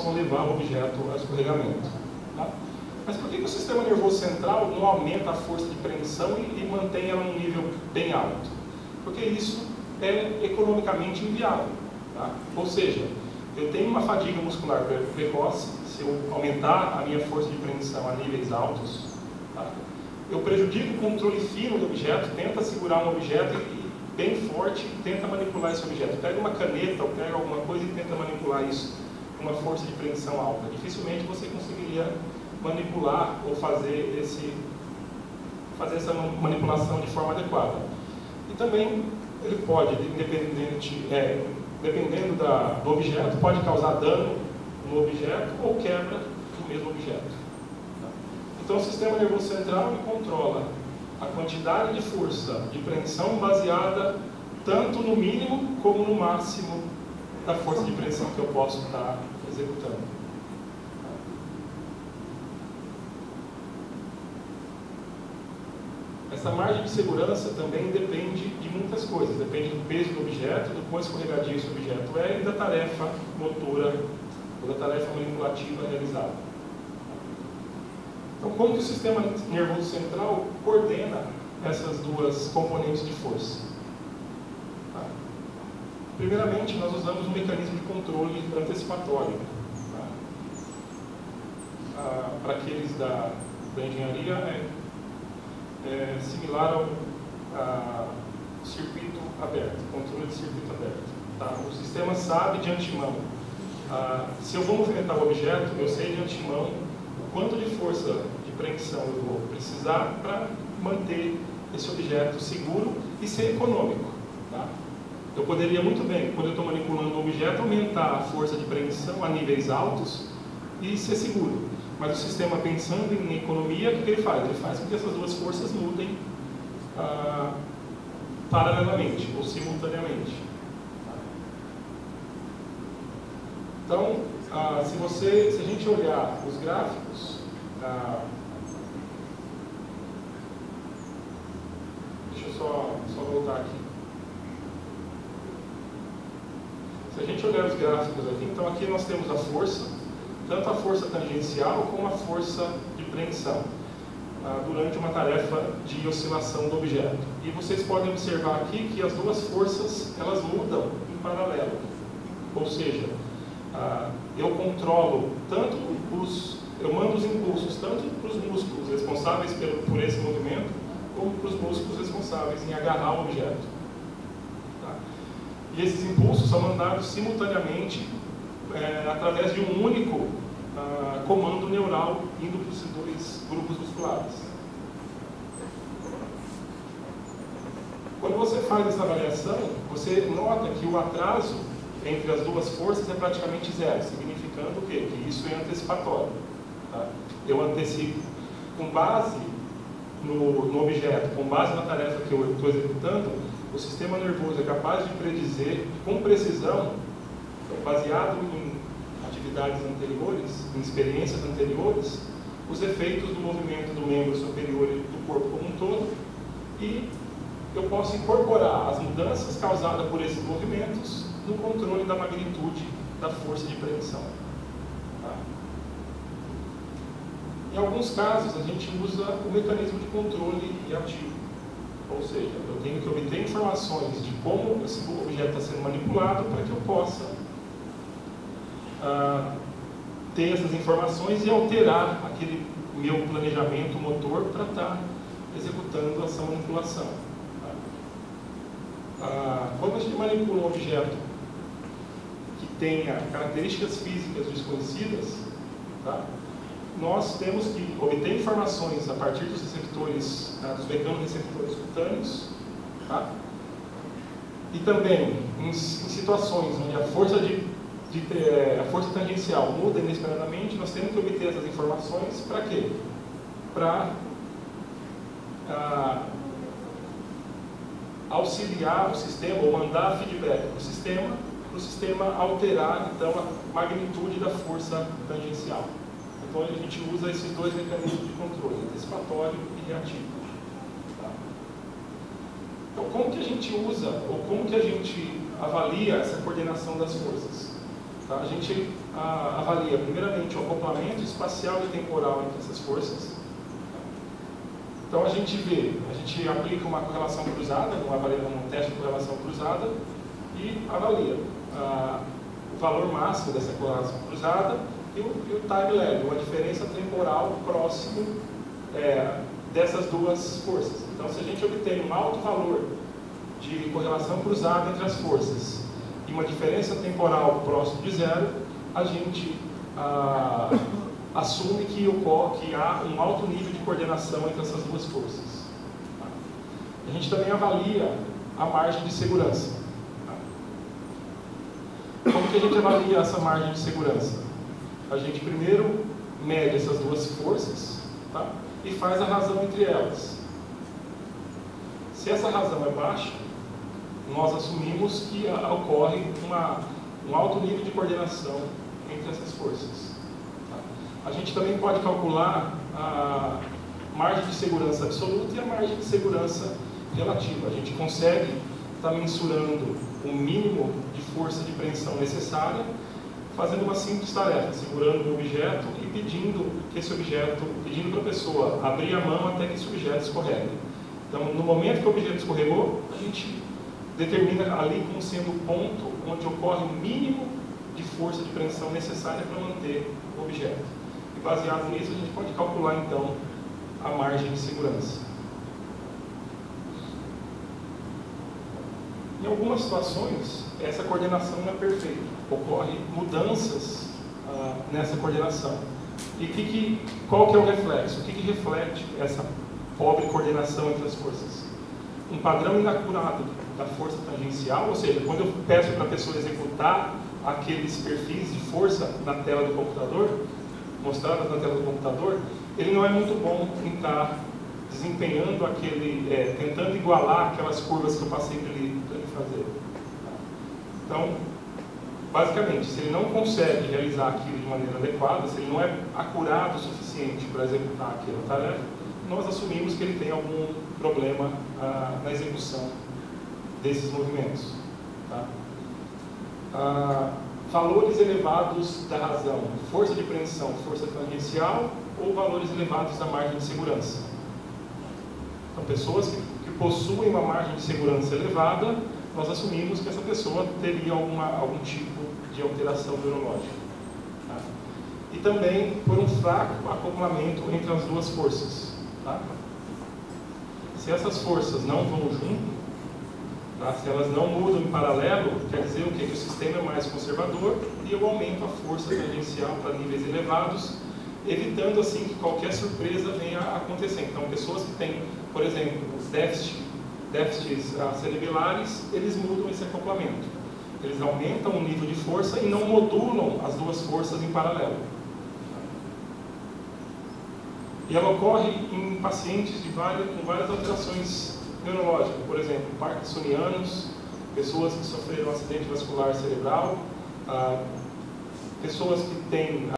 possam levar o objeto a escorregamento. Tá? Mas por que o sistema nervoso central não aumenta a força de preensão e mantém ela num nível bem alto? Porque isso é economicamente inviável. Tá? Ou seja, eu tenho uma fadiga muscular precoce, se eu aumentar a minha força de preensão a níveis altos, tá? Eu prejudico o controle fino do objeto, tenta segurar um objeto bem forte e tenta manipular esse objeto. Pega uma caneta ou pega alguma coisa e tenta manipular isso com uma força de preensão alta. Dificilmente você conseguiria manipular ou fazer essa manipulação de forma adequada. E também ele pode, dependendo do objeto, pode causar dano no objeto ou quebra do mesmo objeto. Então o sistema nervoso central controla a quantidade de força de preensão baseada tanto no mínimo como no máximo da força de preensão que eu posso estar executando. Essa margem de segurança também depende de muitas coisas. Depende do peso do objeto, do quão escorregadio esse objeto é e da tarefa motora ou da tarefa manipulativa realizada. Então, como que o sistema nervoso central coordena essas duas componentes de força? Tá? Primeiramente, nós usamos um mecanismo de controle antecipatório. Tá? Para aqueles da engenharia, é similar ao circuito aberto, controle de circuito aberto. Tá? O sistema sabe de antemão. Se eu vou movimentar o objeto, eu sei de antemão o quanto de força de preensão eu vou precisar para manter esse objeto seguro e ser econômico. Tá? Eu poderia muito bem, quando eu estou manipulando o objeto, aumentar a força de preensão a níveis altos e ser seguro. Mas o sistema, pensando em economia, o que ele faz? Ele faz com que essas duas forças mudem paralelamente ou simultaneamente. Então, se a gente olhar os gráficos, deixa eu só voltar aqui. Se a gente olhar os gráficos aqui, então aqui nós temos a força, tanto a força tangencial como a força de preensão, durante uma tarefa de oscilação do objeto. E vocês podem observar aqui que as duas forças, elas mudam em paralelo. Ou seja, eu controlo eu mando os impulsos tanto para os músculos responsáveis por esse movimento, como para os músculos responsáveis em agarrar o objeto. Tá? E esses impulsos são mandados simultaneamente através de um único comando neural indo para esses dois grupos musculares. Quando você faz essa avaliação, você nota que o atraso entre as duas forças é praticamente zero, significando o quê? Que isso é antecipatório. Tá? Eu antecipo com base no objeto, com base na tarefa que eu estou executando, o sistema nervoso é capaz de predizer com precisão, baseado em atividades anteriores, em experiências anteriores, os efeitos do movimento do membro superior e do corpo como um todo, e eu posso incorporar as mudanças causadas por esses movimentos no controle da magnitude da força de preensão. Tá? Em alguns casos, a gente usa o mecanismo de controle reativo. Ou seja, eu tenho que obter informações de como esse objeto está sendo manipulado para que eu possa ter essas informações e alterar aquele meu planejamento motor para estar executando essa manipulação. Tá? Quando a gente manipula um objeto que tenha características físicas desconhecidas, tá? Nós temos que obter informações a partir dos receptores, dos mecanorreceptores cutâneos, tá? E também em situações onde a força tangencial muda inesperadamente, nós temos que obter essas informações para quê? Para auxiliar o sistema, ou mandar feedback para o sistema alterar então a magnitude da força tangencial. Então a gente usa esses dois mecanismos de controle, antecipatório e reativo. Tá? Então como que a gente usa, ou como que a gente avalia essa coordenação das forças? Tá? A gente avalia, primeiramente, o acoplamento espacial e temporal entre essas forças. Então, a gente aplica uma correlação cruzada, um teste de correlação cruzada, e avalia o valor máximo dessa correlação cruzada e o time lag, uma diferença temporal próximo dessas duas forças. Então, se a gente obtém um alto valor de correlação cruzada entre as forças e uma diferença temporal próximo de zero, a gente assume que há um alto nível de coordenação entre essas duas forças. A gente também avalia a margem de segurança. Como que a gente avalia essa margem de segurança? A gente primeiro mede essas duas forças, tá? E faz a razão entre elas. Se essa razão é baixa, nós assumimos que ocorre um alto nível de coordenação entre essas forças. Tá? A gente também pode calcular a margem de segurança absoluta e a margem de segurança relativa. A gente consegue estar mensurando o mínimo de força de preensão necessária, fazendo uma simples tarefa, segurando o objeto e pedindo para a pessoa abrir a mão até que esse objeto escorregue. Então, no momento que o objeto escorregou, a gente determina ali como sendo o ponto onde ocorre o mínimo de força de preensão necessária para manter o objeto. E baseado nisso, a gente pode calcular, então, a margem de segurança. Em algumas situações, essa coordenação não é perfeita. Ocorrem mudanças nessa coordenação. E qual que é o reflexo? O que reflete essa pobre coordenação entre as forças? Um padrão inacurado da força tangencial, ou seja, quando eu peço para a pessoa executar aqueles perfis de força na tela do computador, mostrados na tela do computador, ele não é muito bom em estar desempenhando tentando igualar aquelas curvas que eu passei para ele fazer. Então, basicamente, se ele não consegue realizar aquilo de maneira adequada, se ele não é acurado o suficiente para executar aquela tarefa, nós assumimos que ele tem algum problema na execução desses movimentos. Tá? Valores elevados da razão, força de preensão, força tangencial, ou valores elevados da margem de segurança. Então, pessoas que possuem uma margem de segurança elevada, nós assumimos que essa pessoa teria algum tipo de alteração neurológica. Tá? E também por um fraco acoplamento entre as duas forças. Tá? Se essas forças não vão junto, tá? Se elas não mudam em paralelo, quer dizer o quê? Que o sistema é mais conservador e eu aumento a força tangencial para níveis elevados, evitando assim que qualquer surpresa venha a acontecer. Então, pessoas que têm, por exemplo, déficits cerebelares, eles mudam esse acoplamento. Eles aumentam o nível de força e não modulam as duas forças em paralelo. E ela ocorre em pacientes com várias alterações neurológicas, por exemplo, parkinsonianos, pessoas que sofreram acidente vascular cerebral, pessoas que têm